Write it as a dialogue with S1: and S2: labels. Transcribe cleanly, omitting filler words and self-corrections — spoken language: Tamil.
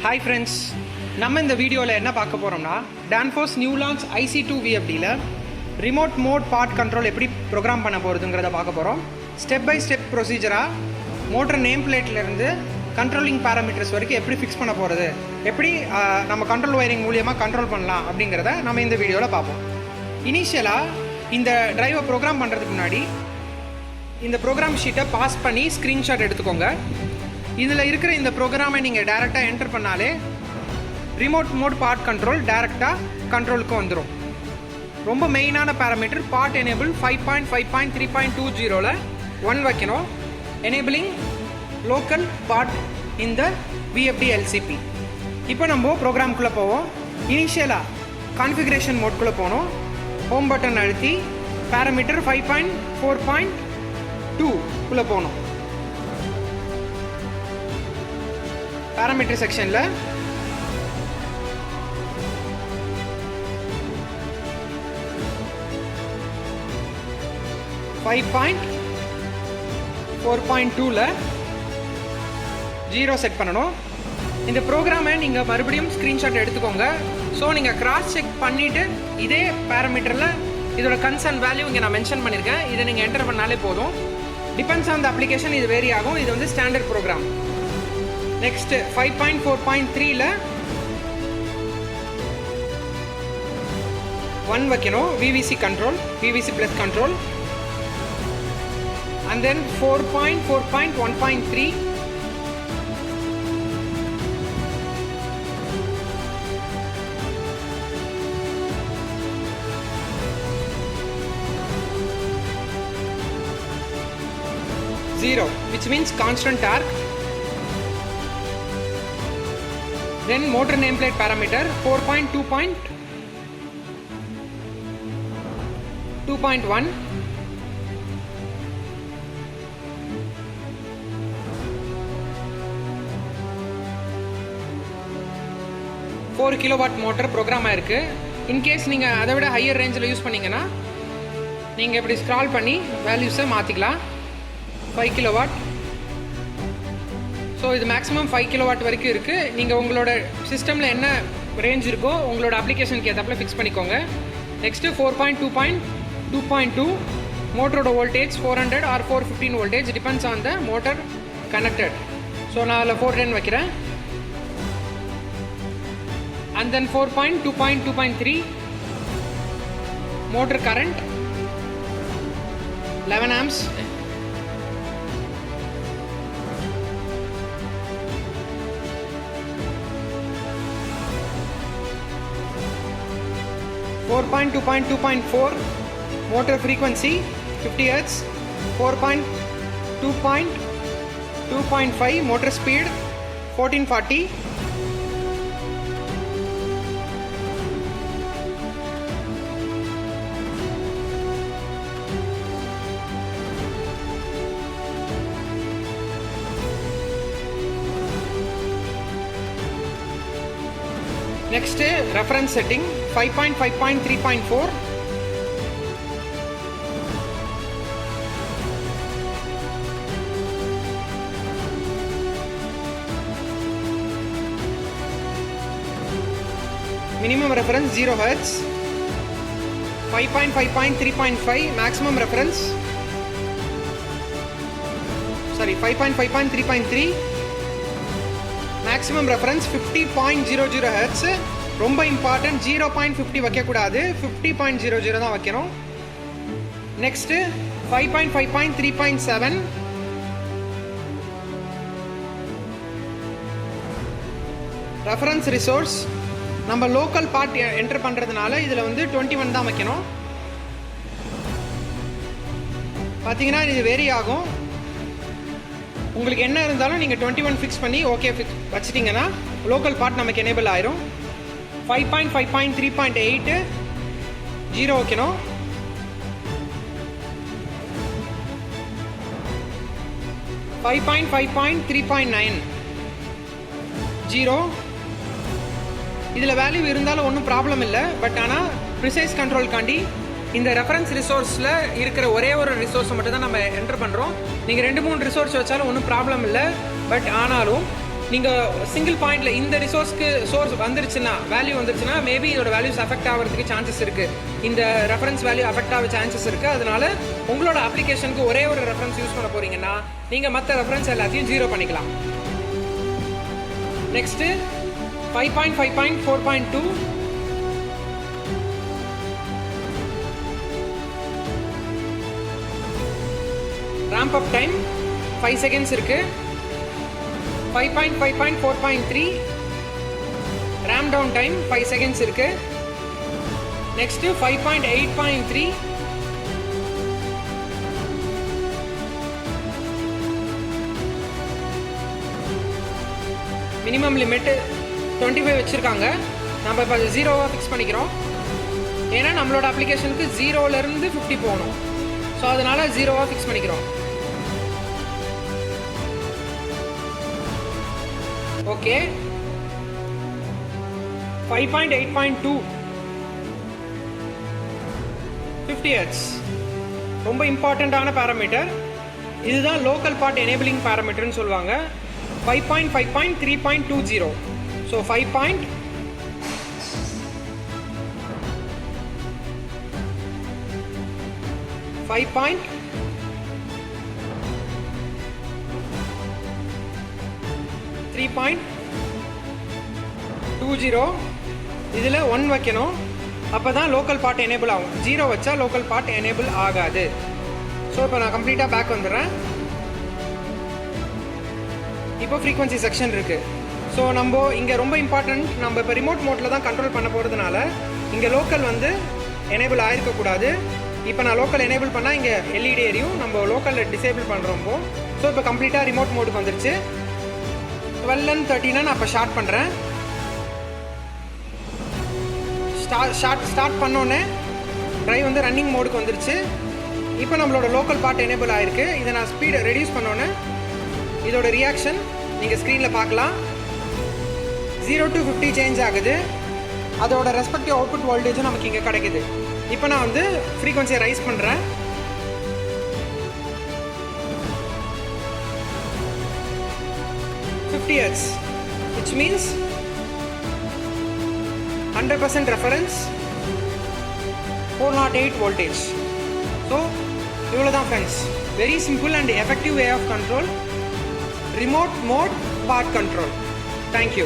S1: Hi friends, நம்ம இந்த வீடியோவில் என்ன பார்க்க போகிறோம்னா Danfoss நியூ லான்ச் IC2 VFDயில் ரிமோட் மோட் பார்ட் கண்ட்ரோல் எப்படி ப்ரோக்ராம் பண்ண போகிறதுங்கிறத பார்க்க போகிறோம். ஸ்டெப் பை ஸ்டெப் ப்ரொசீஜராக மோட்டர் நேம் பிளேட்லேருந்து கண்ட்ரோலிங் பேராமீட்டர்ஸ் வரைக்கும் எப்படி ஃபிக்ஸ் பண்ண போகிறது, எப்படி நம்ம கண்ட்ரோல் ஒயரிங் மூலியமாக கண்ட்ரோல் பண்ணலாம் அப்படிங்கிறத நம்ம இந்த வீடியோவில் பார்ப்போம். இனிஷியலாக இந்த டிரைவை ப்ரோக்ராம் பண்ணுறதுக்கு முன்னாடி இந்த ப்ரோக்ராம் ஷீட்டை பாஸ் பண்ணி ஸ்க்ரீன்ஷாட் எடுத்துக்கோங்க. இதில் இருக்கிற இந்த ப்ரோக்ராமை நீங்கள் டைரெக்டாக என்டர் பண்ணாலே ரிமோட் மோட் பார்ட் கண்ட்ரோல் டைரெக்டாக கண்ட்ரோலுக்கு வந்துடும். ரொம்ப மெயினான பேராமீட்டர் பார்ட் எனேபிள் 5.5.3.20ல் 1 வைக்கணும். எனேபிளிங் லோக்கல் பார்ட் இந்த VFD LCP. இப்போ நம்ம ப்ரோக்ராம்குள்ளே போவோம். இனிஷியலாக கான்ஃபிகரேஷன் மோட்குள்ளே போகணும். ஹோம் பட்டன் அழுத்தி பேராமீட்டர் 5.4.2 போகணும். பேராமீட்டர் செக்ஷனில் ஜீரோ செட் பண்ணணும். இந்த ப்ரோக்ராமை நீங்கள் மறுபடியும் ஸ்க்ரீன்ஷாட் எடுத்துக்கோங்க. ஸோ நீங்கள் கிராஸ் செக் பண்ணிவிட்டு இதே பேராமீட்டரில் இதோட கன்சர்ன் வேல்யூ இங்கே நான் மென்ஷன் பண்ணியிருக்கேன். இதை நீங்கள் என்டர் பண்ணாலே போதும். டிபெண்ட்ஸ் ஆன் த அப்ளிகேஷன் இது வேரி ஆகும். இது வந்து ஸ்டாண்டர்ட் ப்ரோக்ராம். நெக்ஸ்ட் 5.4.3ல் 1 வைக்கணும். VVC control, VVC plus control. and then 4.4.1.3 0, which means constant torque. Then motor nameplate parameter 4.2.2.1. 4 kilowatt motor program ஆயிருக்கு. இன்கேஸ் நீங்கள் அதை விட ஹையர் ரேஞ்சில் யூஸ் பண்ணிங்கன்னா நீங்கள் இப்படி ஸ்க்ரால் பண்ணி வேல்யூஸை மாற்றிக்கலாம். 5 கிலோவாட். ஸோ இது மேக்ஸிமம் 5 கிலோவாட் வரைக்கும் இருக்குது. நீங்கள் உங்களோட சிஸ்டமில் என்ன ரேஞ்ச் இருக்கோ உங்களோட அப்ளிகேஷனுக்கு ஏற்றப்பில் ஃபிக்ஸ் பண்ணிக்கோங்க. நெக்ஸ்ட்டு 4.2.2.2 மோட்டரோட voltage 400 or 415 voltage depends on the motor connected. So நான் அதில் 410 வைக்கிறேன். And then 4.2.2.3 motor current 11 amps. (4.2.2.4) motor frequency 50 Hz. 4.2.2.5 motor speed 1440. Next reference setting 5.5.3.4. minimum reference 0 Hz. 5.5.3.5 maximum reference. 5.5.3.3 maximum reference 50.00 hertz. ரொம்ப இம்பார்ட்டன்ட், 0.50 வைக்கக்கூடாது, 50.00 தான் வைக்கணும். Next 5.5.3.7 reference resource. நம்ம லோக்கல் பார்ட் என்டர் பண்ணுறதுனால இதில் வந்து 21 தான் வைக்கணும். பார்த்தீங்கன்னா இது வேரி ஆகும். உங்களுக்கு என்ன இருந்தாலும் நீங்கள் 21 ஃபிக்ஸ் பண்ணி ஓகே வச்சுட்டிங்கன்னா லோக்கல் பார்ட் நமக்கு எனேபிள் ஆயிரும். 5.5.3.8 0 வைக்கணும். 5.5.3.9 0. இதில் வேல்யூ இருந்தாலும் ஒன்றும் ப்ராப்ளம் இல்லை. பட் ஆனால் ப்ரிசைஸ் கண்ட்ரோல்காண்டி இந்த ரெஃபரன்ஸ் ரிசோர்ஸில் இருக்கிற ஒரே ஒரு ரிசோர்ஸை மட்டும் தான் நம்ம என்டர் பண்ணுறோம். நீங்கள் 2-3 ரிசோர்ஸ் வச்சாலும் ஒன்றும் ப்ராப்ளம் இல்லை. பட் ஆனாலும் நீங்கள் சிங்கிள் பாயிண்டில் இந்த ரிசோர்ஸ்க்கு சோர்ஸ் வந்துருச்சுன்னா வேல்யூ வந்துருச்சுன்னா மேபி இதோட வேல்யூஸ் அஃபெக்ட் ஆகிறதுக்கு சான்சஸ் இருக்குது. இந்த ரெஃபரன்ஸ் வேல்யூ அஃபெக்ட் ஆக சான்சஸ் இருக்குது. அதனால உங்களோட அப்ளிகேஷனுக்கு ஒரே ஒரு ரெஃபரன்ஸ் யூஸ் பண்ண போகிறீங்கன்னா நீங்கள் மற்ற ரெஃபரன்ஸ் எல்லாத்தையும் 0 பண்ணிக்கலாம். Next 5.5.4.2 ramp up time 5 seconds இருக்கு. 5.5.4.3 ramp down time 5 seconds இருக்கு. next 5.8.3 minimum limit 25 வச்சிருக்காங்க. நம்ம இப்போ 0 ஃபிக்ஸ் பண்ணிக்கிறோம். ஏன்னா நம்மளோட அப்ளிகேஷனுக்கு 0லேருந்து 50 போகணும். ஸோ அதனால் 0 ஃபிக்ஸ் பண்ணிக்கிறோம். ஓகே 5.8.2 50 Hz ரொம்ப இம்பார்ட்டண்ட்டான பேராமீட்டர். இதுதான் லோக்கல் பார்ட் எனேபிளிங் பேராமீட்டர்னு சொல்லுவாங்க. 5.5.3.20 ஸோ 5.3.20 இதில் 1 வைக்கணும். அப்போ தான் லோக்கல் பார்ட் எனேபிள் ஆகும். 0 வச்சா லோக்கல் பார்ட் எனேபிள் ஆகாது. ஸோ இப்போ நான் கம்ப்ளீட்டாக பேக் வந்துடுறேன். இப்போ ஃப்ரீக்வன்சி செக்ஷன் இருக்குது. ஸோ நம்ம இங்கே ரொம்ப இம்பார்ட்டன்ட், நம்ம இப்போ ரிமோட் மோட்டில் தான் கண்ட்ரோல் பண்ண போகிறதுனால இங்கே லோக்கல் வந்து எனேபிள் ஆகிருக்கக்கூடாது. இப்போ நான் லோக்கல் எனேபிள் பண்ணால் இங்கே எல்இடி எரியும். நம்ம லோக்கலில் டிசேபிள் பண்ணுறோம்போ. ஸோ இப்போ கம்ப்ளீட்டாக ரிமோட் மோடுக்கு வந்துருச்சு. 12 and 13 நான் இப்போ ஸ்டார்ட் பண்ணுறேன். ஸ்டார்ட் பண்ணோன்னே ட்ரைவ் வந்து ரன்னிங் மோடுக்கு வந்துருச்சு. இப்போ நம்மளோட லோக்கல் பார்ட் எனேபிள் ஆகிருக்கு. இதை நான் ஸ்பீடை ரெடியூஸ் பண்ணோன்னே இதோட ரியாக்ஷன் நீங்கள் ஸ்க்ரீனில் பார்க்கலாம். 0 to 50 சேஞ்ச் ஆகுது. அதோட ரெஸ்பெக்டிவ் அவுட்புட் வோல்டேஜும் நமக்கு இங்கே கிடைக்குது. இப்போ நான் வந்து ஃப்ரீக்வன்சியை ரைஸ் பண்ணுறேன். Hz, which means 100% reference 408 voltage. So இவ்வளோதான் friends. Very simple and effective way of control, remote mode part control. Thank you.